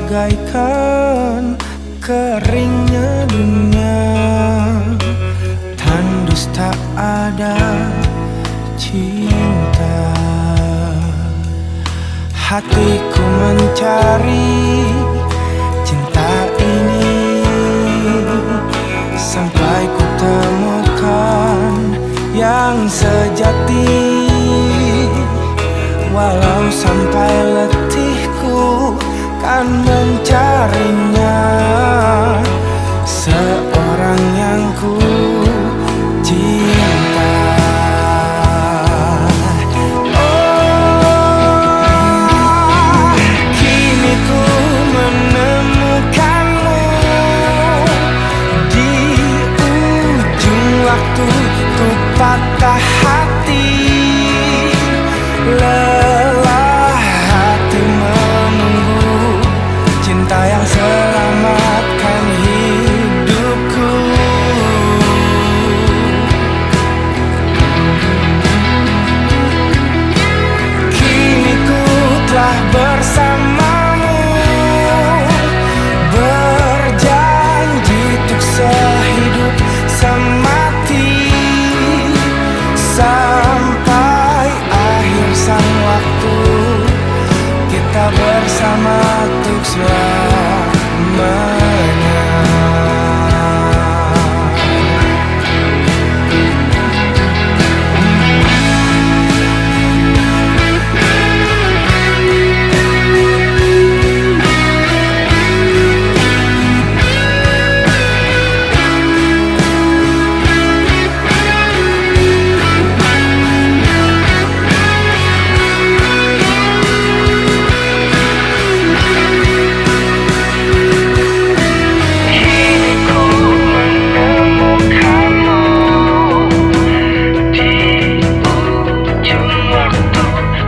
bagaikan keringnya dunia, tandus tak ada cinta. Hatiku mencari cinta ini sampai ku temukan yang sejati. Walau sampai letihku kan mencarinya, seorang yang ku cinta. Oh, kini ku menemukanmu di ujung waktu ku patah hati. Lelah hati menunggu cinta yang selamatkan hidupku. Kini ku telah bersamamu, berjanji untuk sehidup semati, sampai akhir sang waktu kita bersama untuk selamanya.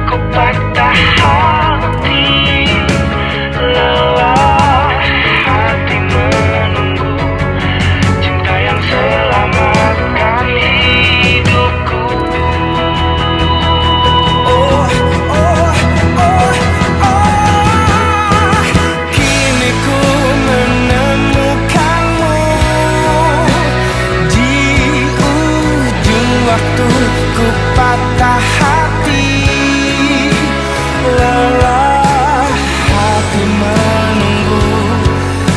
Ku patah hati, lelah hati menunggu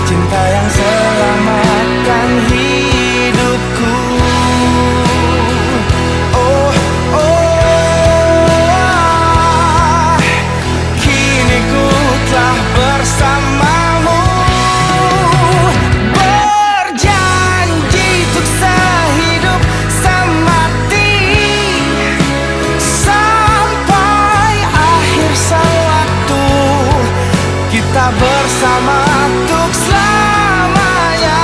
cinta yang selamatkan hidupku. Oh, oh, kini ku telah bersamamu, berjanji untuk sehidup semati, kita bersama untuk selamanya.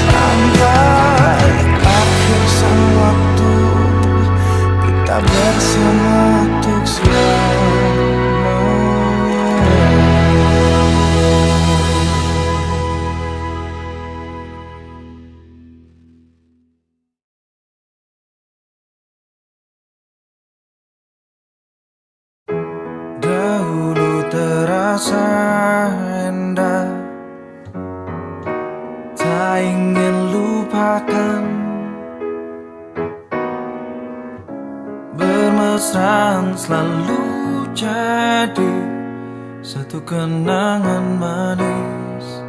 Sampai akhir sang waktu kita bersama untuk selamanya. Dahulu terasa indah, tak ingin lupakan. Bermesraan selalu jadi satu kenangan manis.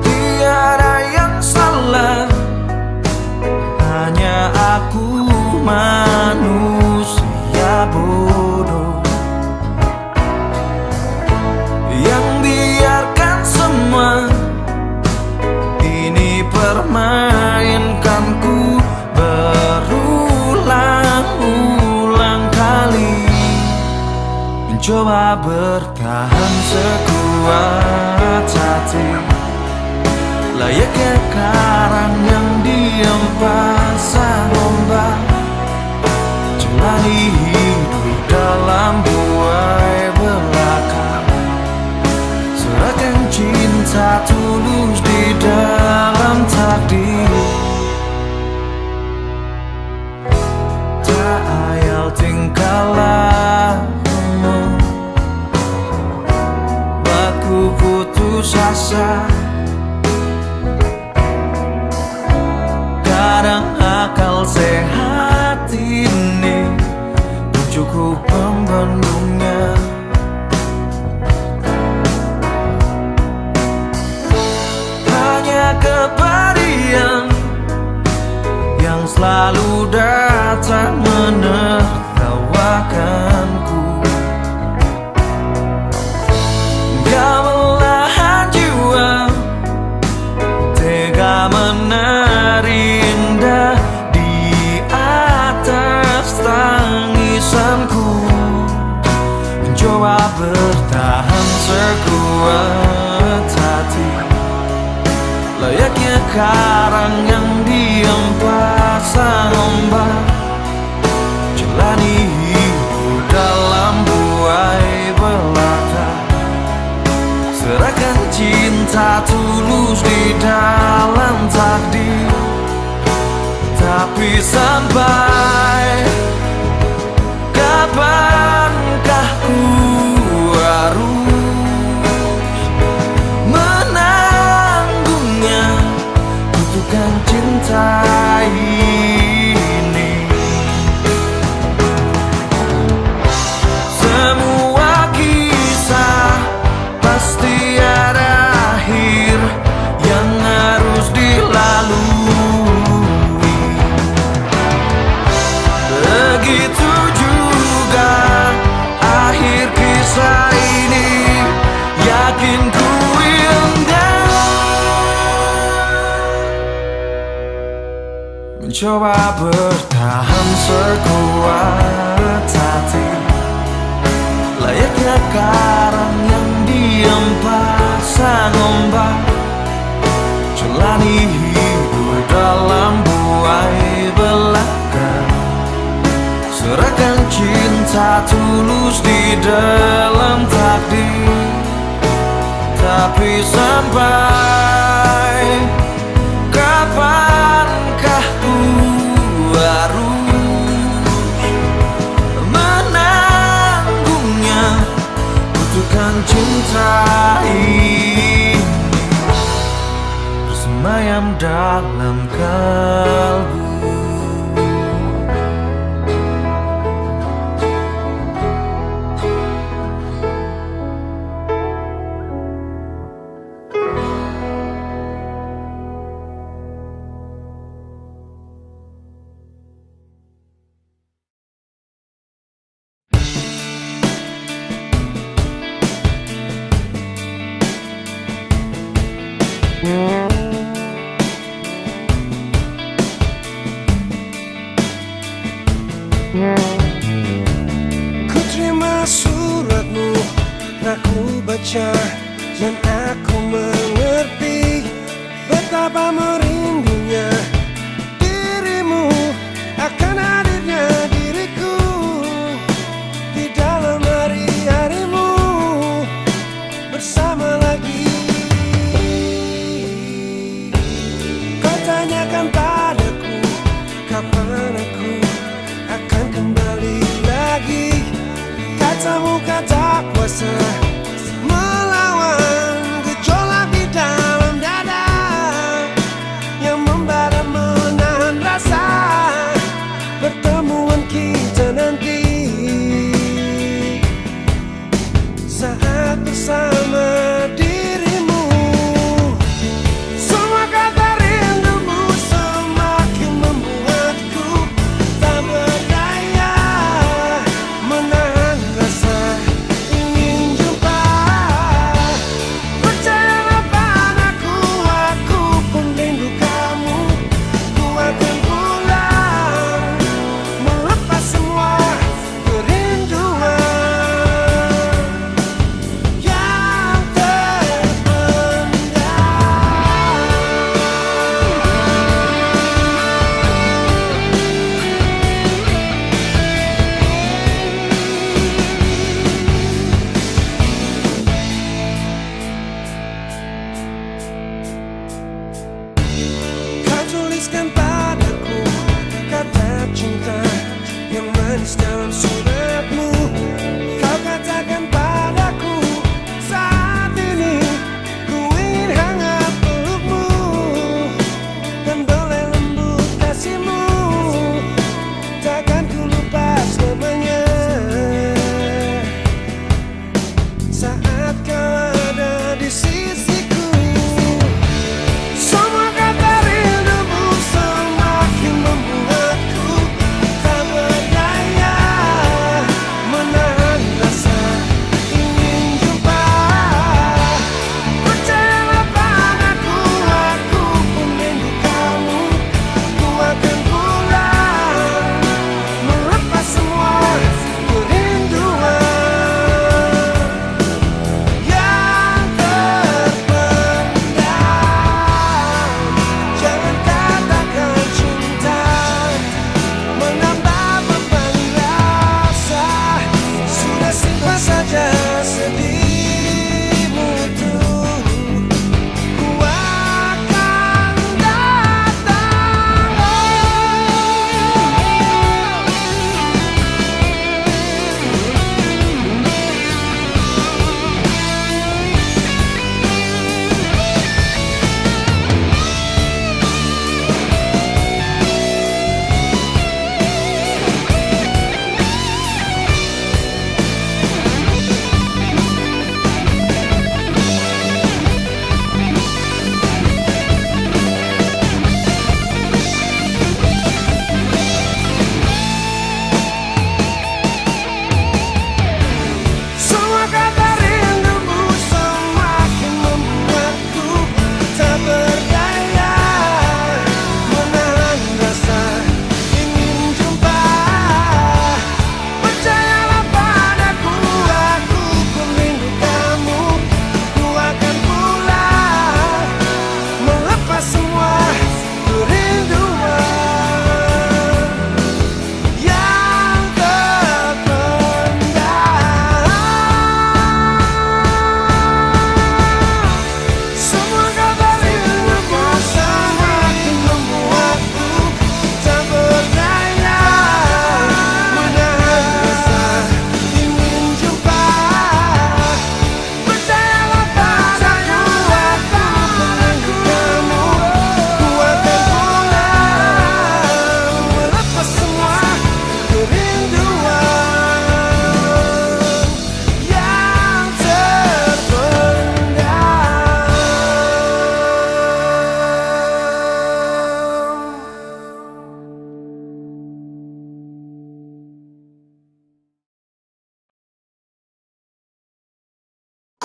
Tiada yang salah, hanya aku manusia bodoh yang biarkan semua ini permainkanku berulang-ulang kali, mencoba bertahan sekuat hati, layaknya karang yang diam pasang ombak, jalani hidup dalam buai belaka, serahkan cinta tulus di dalam takdir. rasa. Kadang akal sehat ini cukup pembendungnya. Hanya kepedihan yang selalu datang menertawakanku. Gamelan jiwa tega menari indah di atas tangisanku, mencoba bertahan sekuat hati, layaknya karang yang diam pasang ombak. Jalani hidup dalam buai belaka, serahkan cinta tulus di dalam takdir. Tapi sampai kapankah ku harus menanggungnya, kutukan cinta ini. Semua kisah pasti ada akhir yang harus dilalui. Begitu juga akhir kisah ini, yakin ku indah. Mencoba bertahan sekuat hati, layaknya karang yang diam pasang ombak. Jalani hidup dalam buai belaka, serahkan cinta tulus di dalam takdir. Tapi sampai kapankah ku harus menanggungnya, kutukan cinta ini bersemayam dalam kalbu. Ku terima suratmu, aku baca dan aku mengerti betapa merindunya dirimu, akan hadirnya diriku di dalam hari-harimu bersama lagi. Kau tanyakan padaku kapan aku akan kembali lagi. Katamu kata kuasa melawan gejolak di dalam dada yang membara menahan rasa pertemuan kita nanti saat bersama dirimu. Semua kata rindumu semakin membuatku tak berdaya menahan rasa ingin jumpa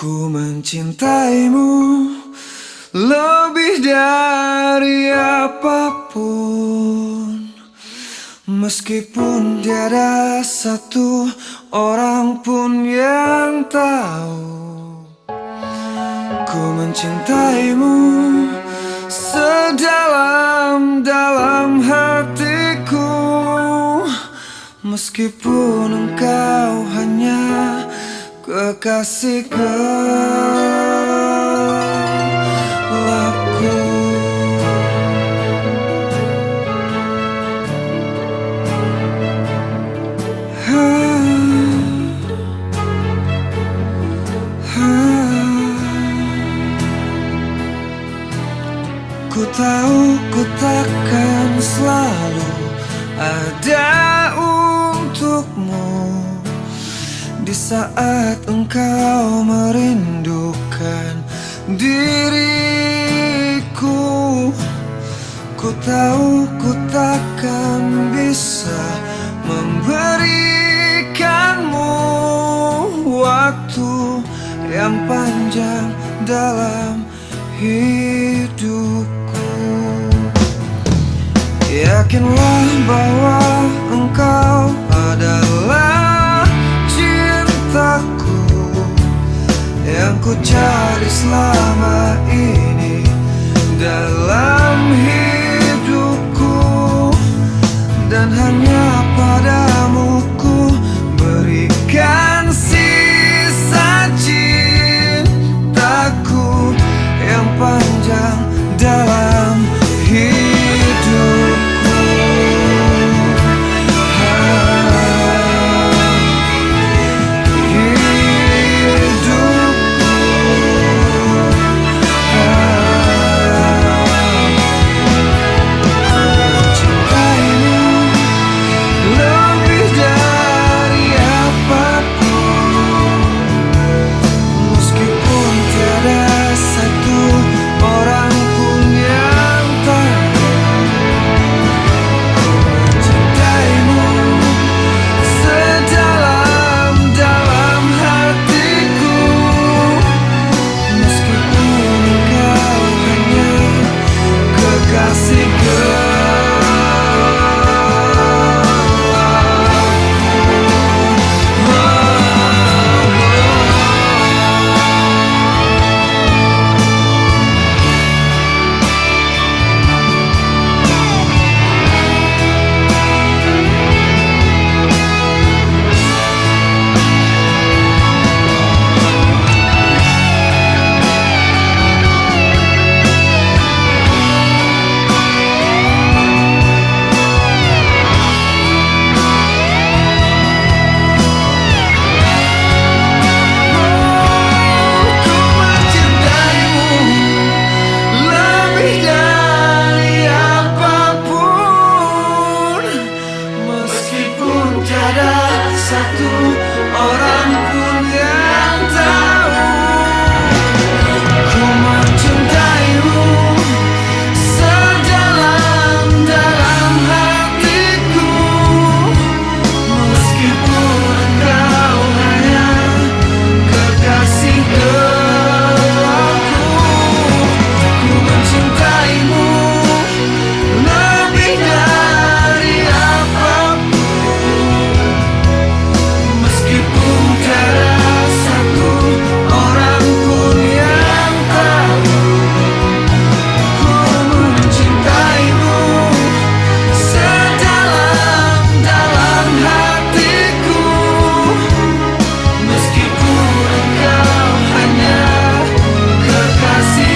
Ku mencintaimu lebih dari apapun, meskipun tiada satu orang pun yang tahu. Ku mencintaimu sedalam-dalam hatiku, meskipun engkau hanya kekasih gelapku. Ku tahu ku takkan selalu ada untukmu di saat engkau merindukan diriku. Ku tahu ku takkan bisa memberikanmu waktu yang panjang dalam hidupku. Yakinlah bahwa engkau adalah cintaku yang ku cari selama ini dalam hidupku, dan hanya padamu ku berikan sisa cintaku yang panjang dalam hidupku. Satu orang pun yang tahu ku mencintaimu sedalam-dalam hatiku, meskipun engkau hanya kekasih gelapku. Ku mencintaimu lebih dari apapun, meskipun tiada satu orang pun yang tahu. Ku mencintaimu sedalam-dalam hatiku, meskipun engkau hanya kekasih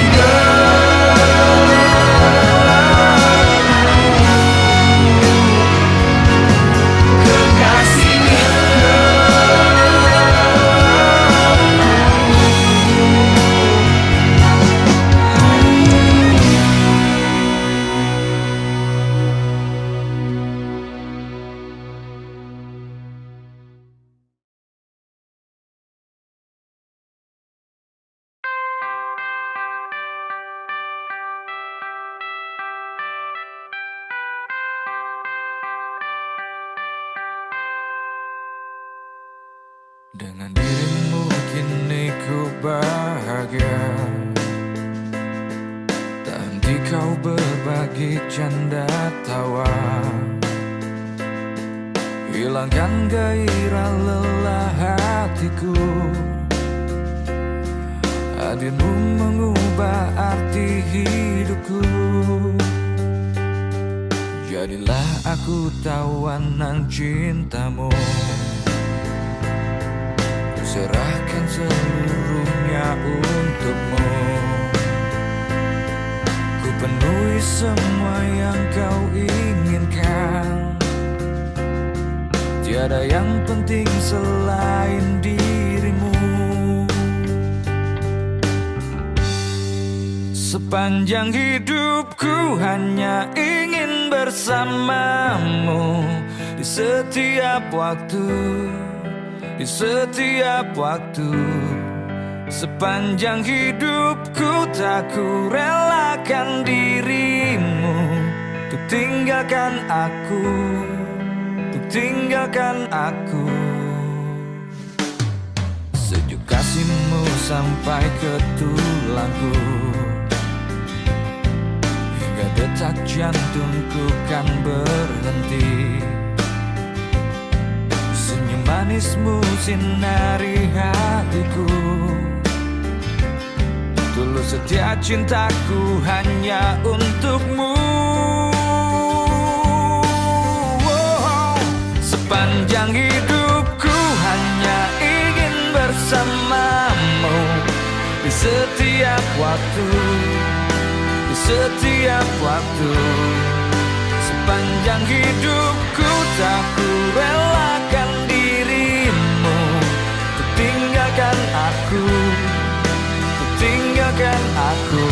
dengan dirimu kini ku bahagia. Tak henti kau berbagi canda tawa, hilangkan gairah lelah hatiku. Hadirmu mengubah arti hidupku. Jadilah aku tawanan cintamu. Ku serahkan seluruhnya untukmu. Ku penuhi semua yang kau inginkan. Tiada yang penting selain dirimu. Sepanjang hidupku hanya ingin bersamamu. Di setiap waktu, di setiap waktu. Sepanjang hidupku tak ku relakan dirimu. Untuk tinggalkan aku, untuk tinggalkan aku. Sejuk kasihmu sampai ke tulangku. Detak jantungku kan berhenti. Senyum manismu sinari hatiku. Tulus setia cintaku hanya untukmu. Sepanjang hidupku hanya ingin bersamamu. Di setiap waktu, di setiap waktu. Sepanjang hidupku tak ku relakan dirimu. Untuk tinggalkan aku, untuk tinggalkan aku.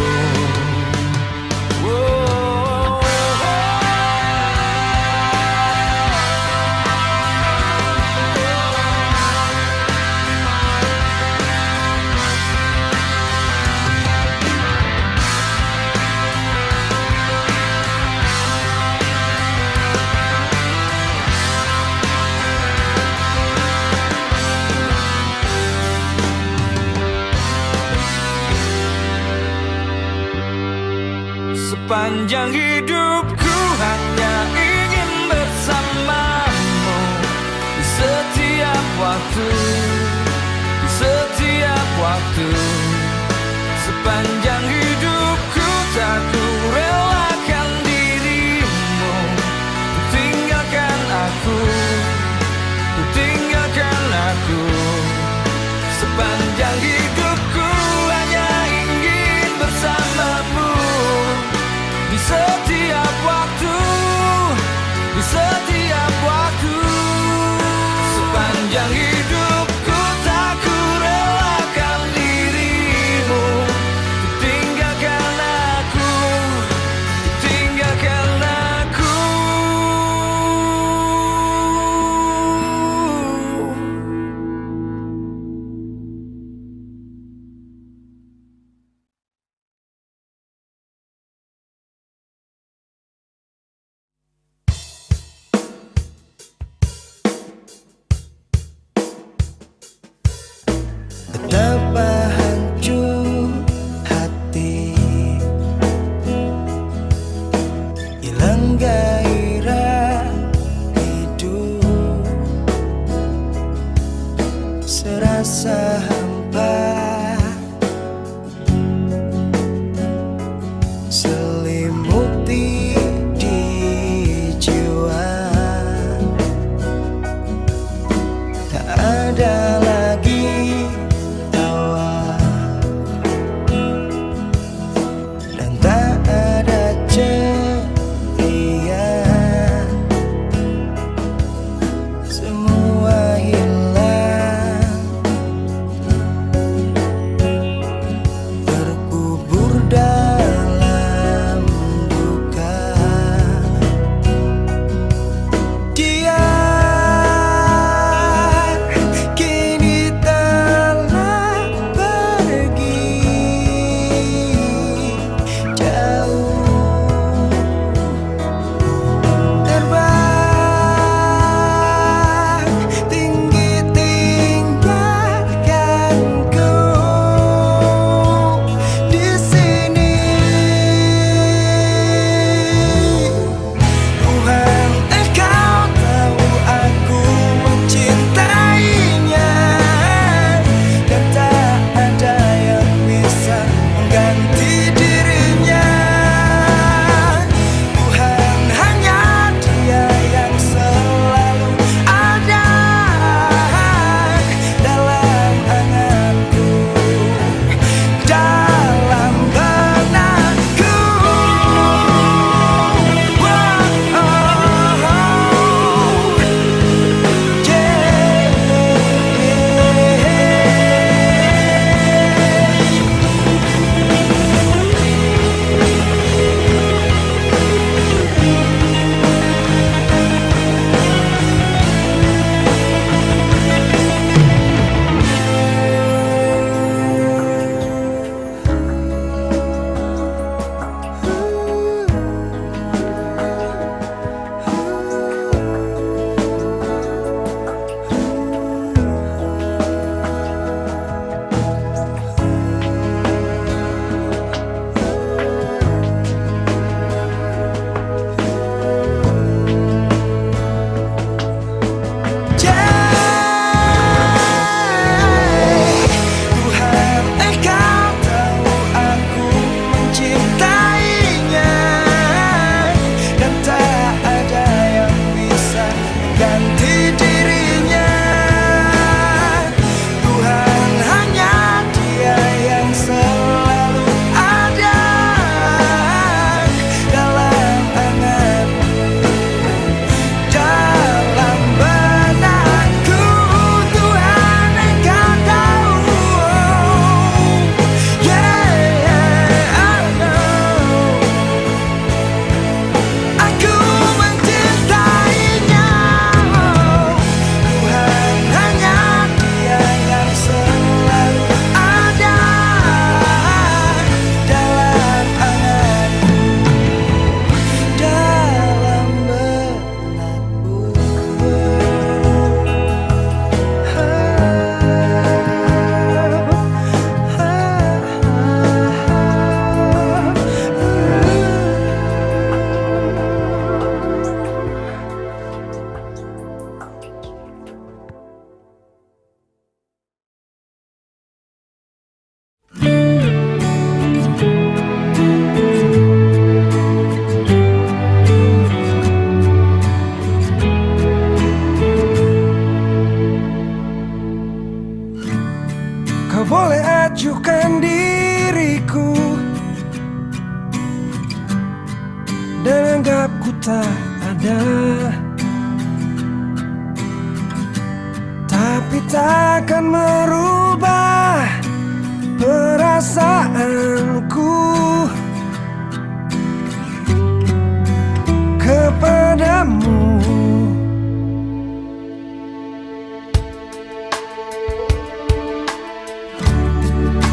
Sepanjang hidupku hanya ingin bersamamu. Di setiap waktu, di setiap waktu. Sepanjang hidupku tak ku relakan dirimu. Untuk tinggalkan aku, untuk tinggalkan aku. Sepanjang hidupku hanya ingin bersamamu. Di setiap waktu, di setiap waktu. Sepanjang hidupku tak ku relakan dirimu. Untuk tinggalkan aku, untuk tinggalkan aku. Betapa hancur hati, hilang gairah hidup, serasa hampa, selimuti di jiwa. Tak ada lagi tawa, dan tak ada ceria. Semua hilang, terkubur dalam duka. Dia kini telah pergi jauh, terbang tinggi tinggalkanku. anggap ku tak ada, tapi takkan merubah perasaanku kepadamu.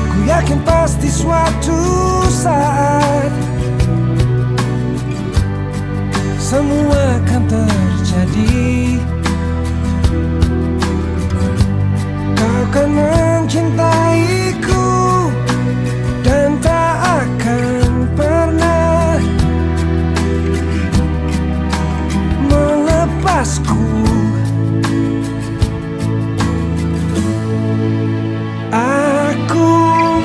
Ku yakin pasti suatu saat semua akan terjadi. Kau akan mencintaiku dan tak akan pernah melepasku. Aku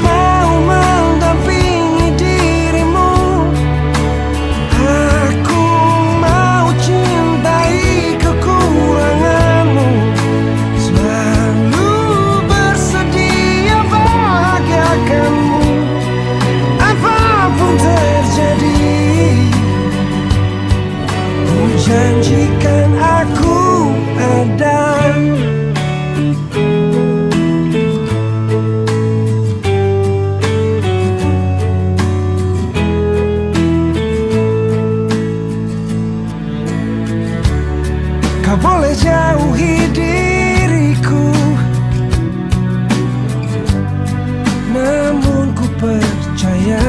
mau mendampingi dirimu. Aku mau cintai kekuranganmu, selalu bersedia bahagiakanmu. Apapun terjadi, ku janjikan aku ada. Kau boleh jauhi diriku, namun ku percaya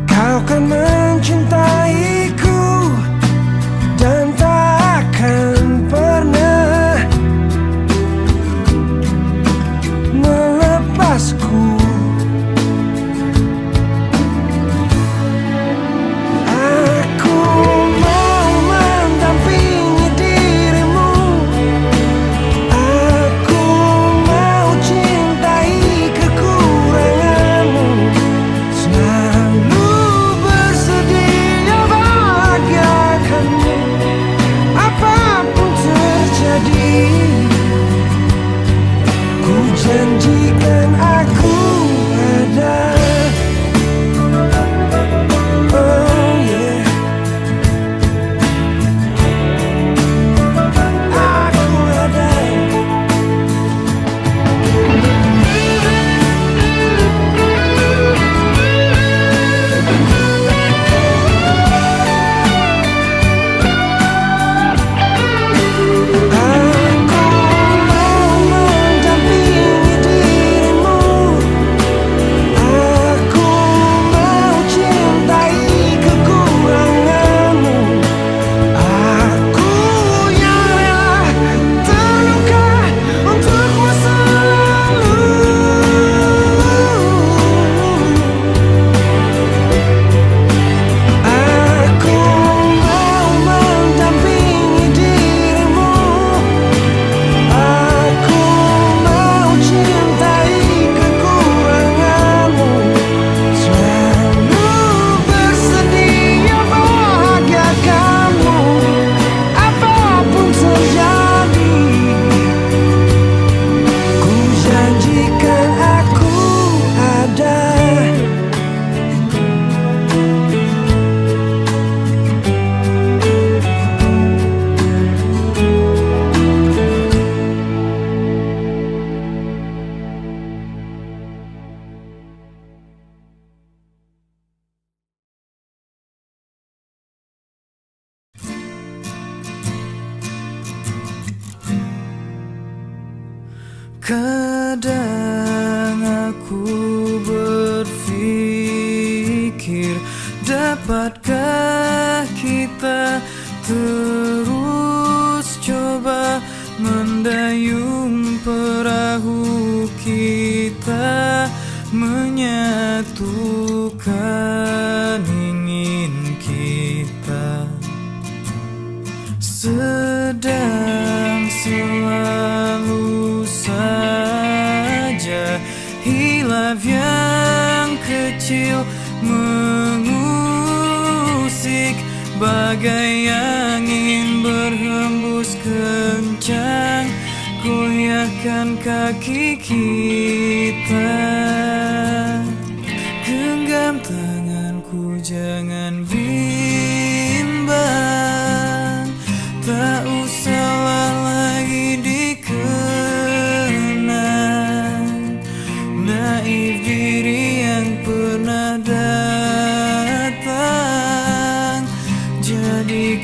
kau akan mencintaiku dan tak akan pernah melepasku. Aku mau mendampingi dirimu. Aku mau cintai kekuranganmu, selalu bersedia bahagiakanmu. Apapun terjadi, ku janjikan aku ada. Oh yeah, aku ada. Aku mau mendampingi dirimu. Aku mau cintai kekuranganmu. Aku yang rela terluka untukmu selalu. Aku mau mendampingi dirimu. Aku mau cintai kekuranganmu, selalu bersedia bahagiakanmu. Apapun terjadi, ku janjikan aku ada. Kadang aku berpikir, dapatkah kita terus coba mendayung perahu kita, menyatukan ingin kita. Sedang selalu saja hilaf yang kecil mengusik, bagai angin berhembus kencang, goyahkan kaki kita. Genggam tanganku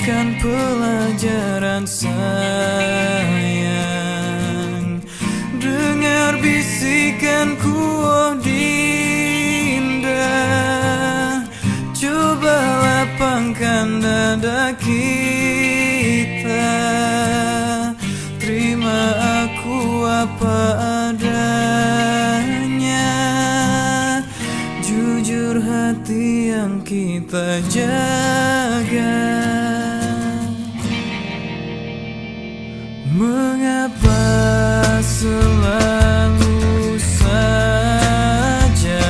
jadikan pelajaran sayang. Dengar bisikanku, oh Dinda, coba lapangkan dada kita. Terima aku apa adanya, jujur hati yang kita jaga. Mengapa selalu saja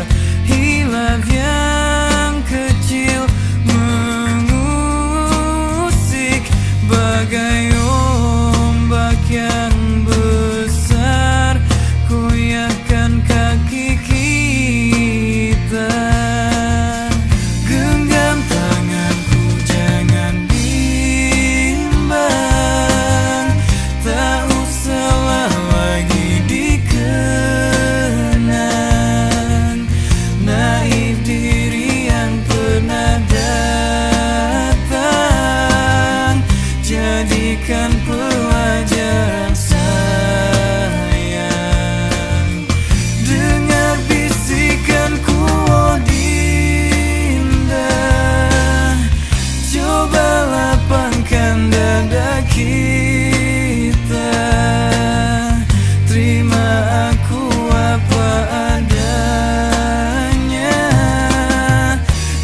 hilaf yang kecil mengusik bagai ombak yang besar, goyahkan kaki kita. Genggam tanganku, jangan bimbang, tak usahlah lagi dikenang. Naif diri yang pernah datang, jadikan pelajaran sayang. Dengar bisikanku, oh Dinda, coba lapangkan dada kita. Terima aku apa adanya,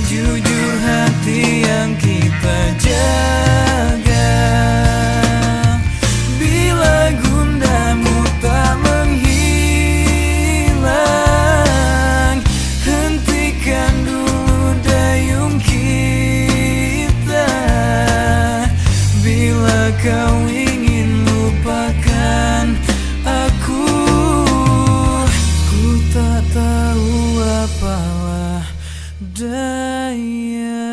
jujur hati yang kita jaga. Bila gundamu tak menghilang, hentikan dulu dayung kita. Bila kau ingin lupakan aku, ku tak tahu apalah daya.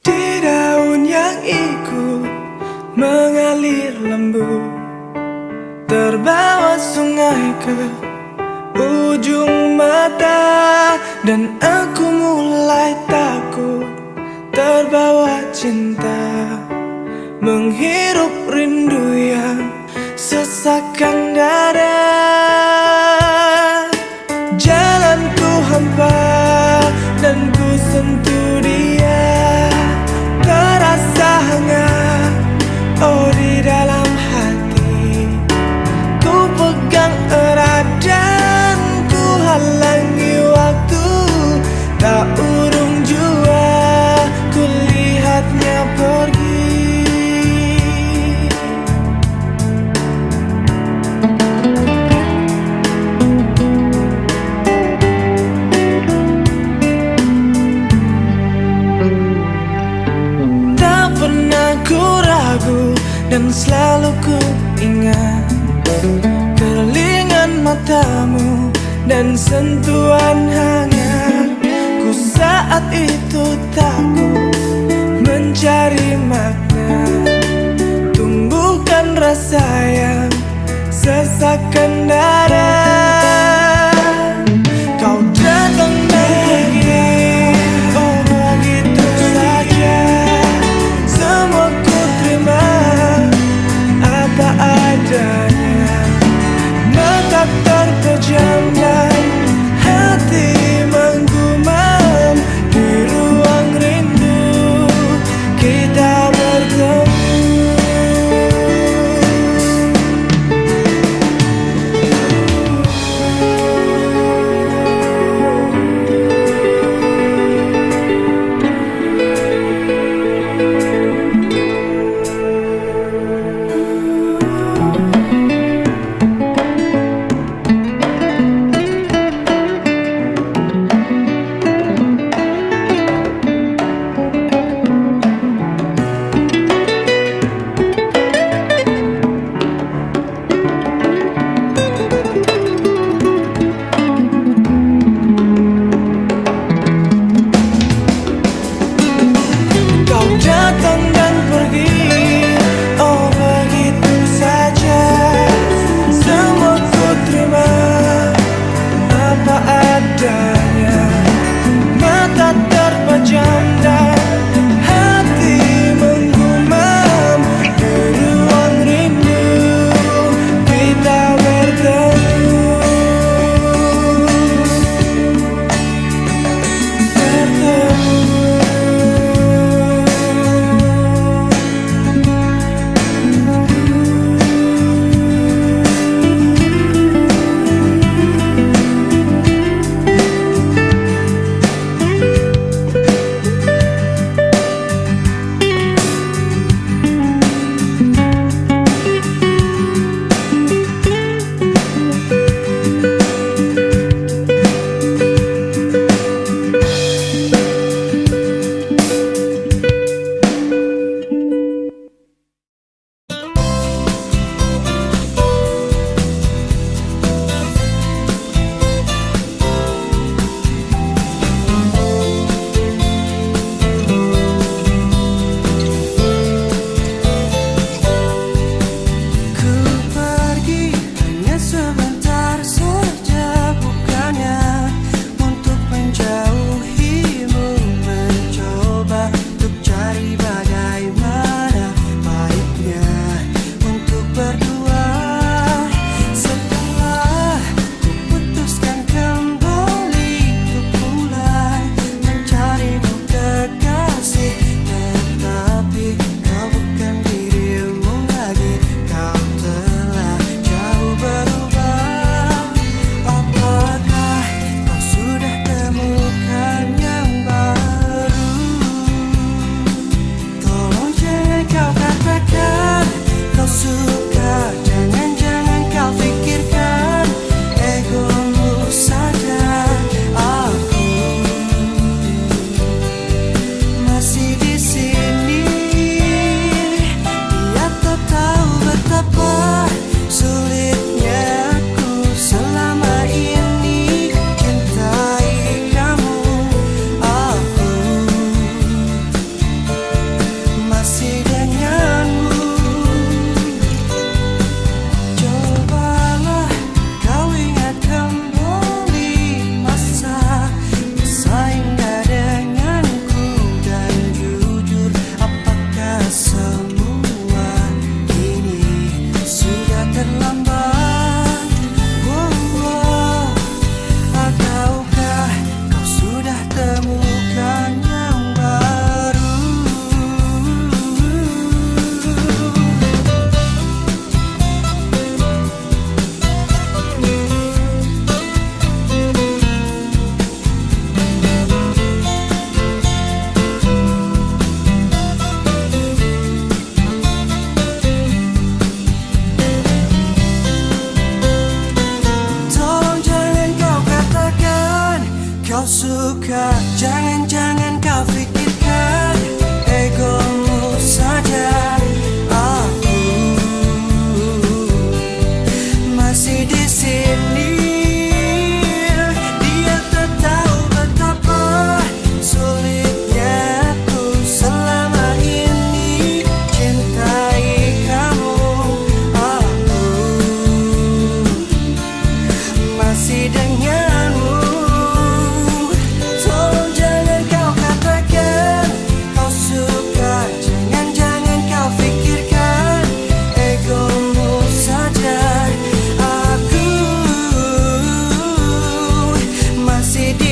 Di daun yang ikut mengalir lembut, terbawa sungai ke ujung mata, dan aku mulai takut terbawa cinta, menghirup rindu yang sesakkan dada. Jalanku hampa dan ku sentuh dia, terasa hangat, oh di dalam hati. Ku pegang erat dan ku halangi waktu, tak urung jua ku lihatnya pergi. Tak pernah ku ragu dan selalu ku ingat kerlingan matamu dan sentuhan hangatku. Saat itu takut mencari makna, tumbuhkan rasa yang sesakkan dada. Kau datang dan pergi, oh begitu saja. Semua ku terima apa adanya. Mata terpejam dan hati menggumam, di ruang rindu kita bertemu.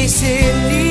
di sini.